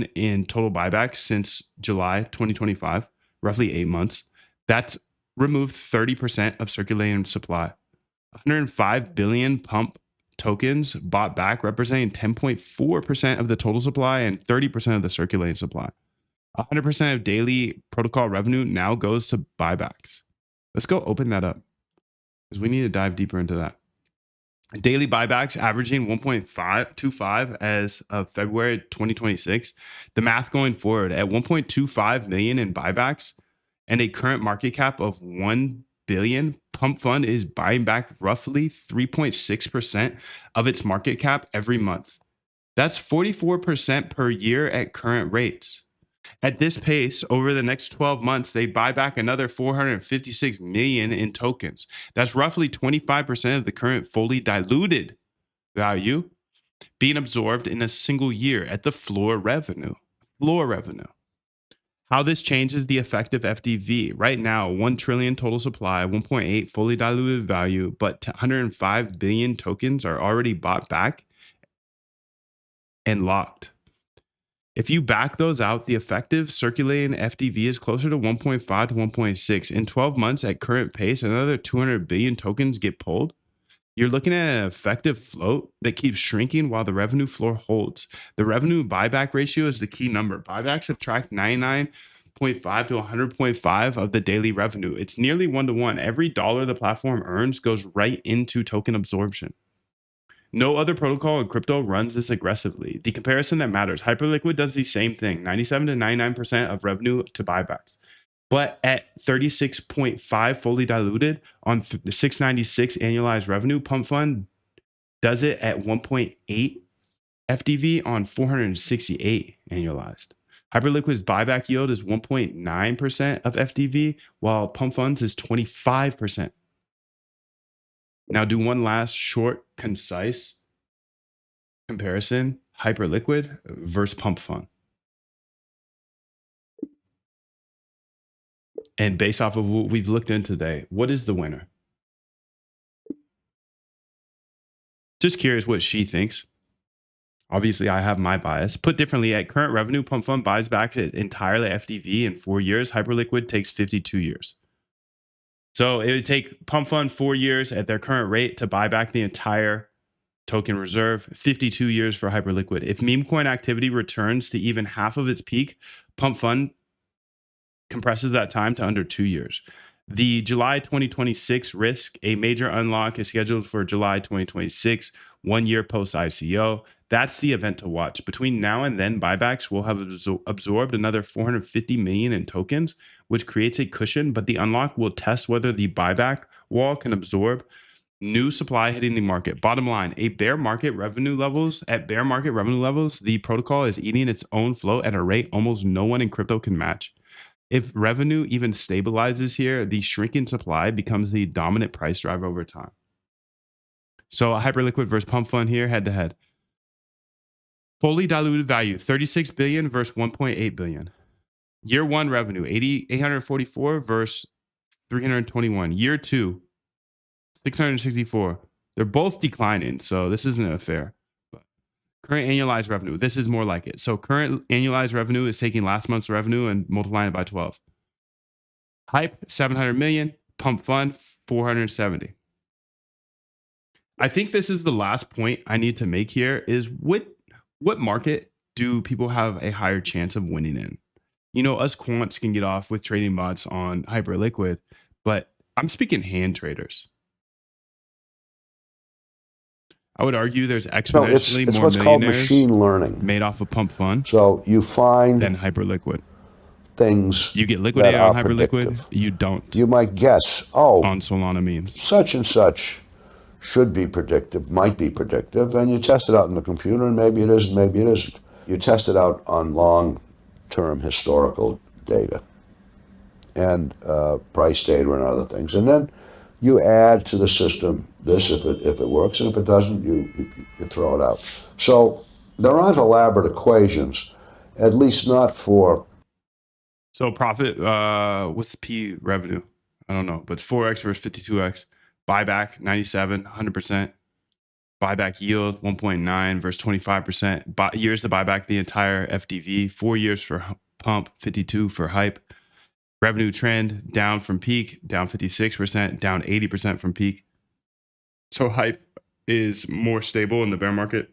in total buybacks since July 2025, roughly 8 months. That's removed 30% of circulating supply. 105 billion pump tokens bought back, representing 10.4% of the total supply and 30% of the circulating supply. 100% of daily protocol revenue now goes to buybacks. Let's go open that up because we need to dive deeper into that. Daily buybacks averaging 1.525 as of February 2026. The math going forward at 1.25 million in buybacks and a current market cap of 1 billion, Pump Fund is buying back roughly 3.6% of its market cap every month. That's 44% per year at current rates. At this pace, over the next 12 months, they buy back another 456 million in tokens. That's roughly 25% of the current fully diluted value being absorbed in a single year at the floor revenue. Floor revenue. How this changes the effective FDV. Right now, 1 trillion total supply, 1.8 fully diluted value, but 105 billion tokens are already bought back and locked. If you back those out, the effective circulating FDV is closer to 1.5 to 1.6. In 12 months at current pace, another 200 billion tokens get pulled. You're looking at an effective float that keeps shrinking while the revenue floor holds. The revenue buyback ratio is the key number. Buybacks have tracked 99.5 to 100.5 of the daily revenue. It's nearly 1-to-1. Every dollar the platform earns goes right into token absorption. No other protocol in crypto runs this aggressively. The comparison that matters. Hyperliquid does the same thing, 97 to 99% of revenue to buybacks. But at 36.5 fully diluted on 696 annualized revenue, Pump Fund does it at 1.8 FDV on 468 annualized. Hyperliquid's buyback yield is 1.9% of FDV, while Pump Fund's is 25%. Now do one last short, concise comparison, Hyperliquid versus Pump Fund. And based off of what we've looked into today, what is the winner? Just curious what she thinks. Obviously, I have my bias. Put differently, at current revenue, Pump Fund buys back entirely FDV in 4 years. Hyperliquid takes 52 years. So it would take Pump Fund 4 years at their current rate to buy back the entire token reserve, 52 years for Hyperliquid. If meme coin activity returns to even half of its peak, Pump Fund compresses that time to under 2 years. The July 2026 risk, a major unlock, is scheduled for July 2026, 1 year post ICO. That's the event to watch. Between now and then, buybacks will have absorbed another 450 million in tokens, which creates a cushion, but the unlock will test whether the buyback wall can absorb new supply hitting the market. Bottom line, at bear market revenue levels, the protocol is eating its own float at a rate almost no one in crypto can match. If revenue even stabilizes here, the shrinking supply becomes the dominant price driver over time. So a Hyperliquid versus Pump Fund here, head to head. Fully diluted value, 36 billion versus 1.8 billion. Year one revenue, 844 versus 321. Year two, 664. They're both declining, so this isn't fair. But current annualized revenue, this is more like it. So current annualized revenue is taking last month's revenue and multiplying it by 12. Hype, 700 million. Pump Fund, 470. I think this is the last point I need to make here is what market do people have a higher chance of winning in? You know, us quants can get off with trading bots on Hyperliquid, but I'm speaking hand traders. I would argue there's exponentially it's more what's called millionaires machine learning made off of Pump Fund So you find than Hyperliquid. things You get that liquidated are on Hyperliquid, predictive. you don't You might guess, oh, on Solana memes. such and such should be predictive, might be predictive, and you test it out in the computer, and maybe it is, maybe it isn't. You test it out on long-term historical data and price data and other things, and then you add to the system this if it works, and if it doesn't, you throw it out. So there aren't elaborate equations, at least not for. So profit, what's P revenue? I don't know, but 4x versus 52x. Buyback, 97, 100%. Buyback yield 1.9 versus 25%. Years to buy back the entire FDV, 4 years for pump, 52 for hype. Revenue trend down from peak, down 56%, down 80% from peak. So hype is more stable in the bear market.